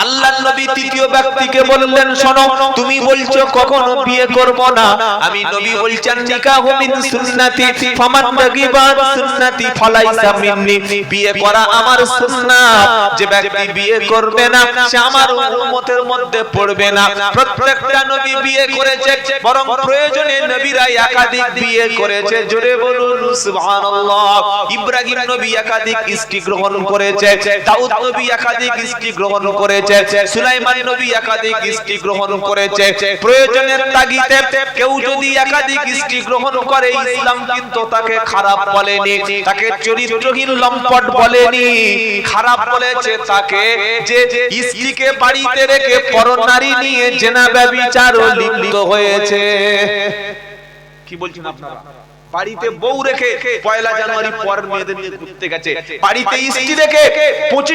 আল্লাহর নবী তৃতীয় ব্যক্তিকে বললেন, শোনো, তুমি বলছো কখনো বিয়ে করব না, আমি নবী বলছেন নিকাহু মিন সুন্নতি ফামান রাগিবা সুন্নতি ফালাইসা মিন্নি, বিয়ে করা আমার সুন্নাত, যে ব্যক্তি বিয়ে করবে না সে আমার উম্মতের মধ্যে পড়বে না। প্রত্যেকটা নবী বিয়ে করেছে, বরং প্রয়োজনে নবীরা একাধিক বিয়ে করেছে। জোরে বলুন সুবহানাল্লাহ। ইব্রাহিম নবী একাধিক স্ত্রী গ্রহণ করেছে, দাউদ নবী একাধিক স্ত্রী গ্রহণ করেছে, সুলাইমান নবী একাধিক স্ত্রী গ্রহণ করেছে। প্রয়োজনের তাগিদে কেউ যদি একাধিক স্ত্রী গ্রহণ করে, ইসলাম কিন্তু তাকে খারাপ বলেনি, তাকে চরিত্রহীন লম্পট বলেনি, খারাপ বলেছে তাকে যে স্ত্রীকে বাড়িতে রেখে পরনারী নিয়ে জেনা ব্যভিচারও লিপ্ত হয়েছে। কি বলছেন আপনারা? বাড়িতে বউ রেখে পয়লা জানুয়ারি পর মেয়েদের নিয়ে ঘুরতে গেছে, বাড়িতে স্ত্রী রেখে 25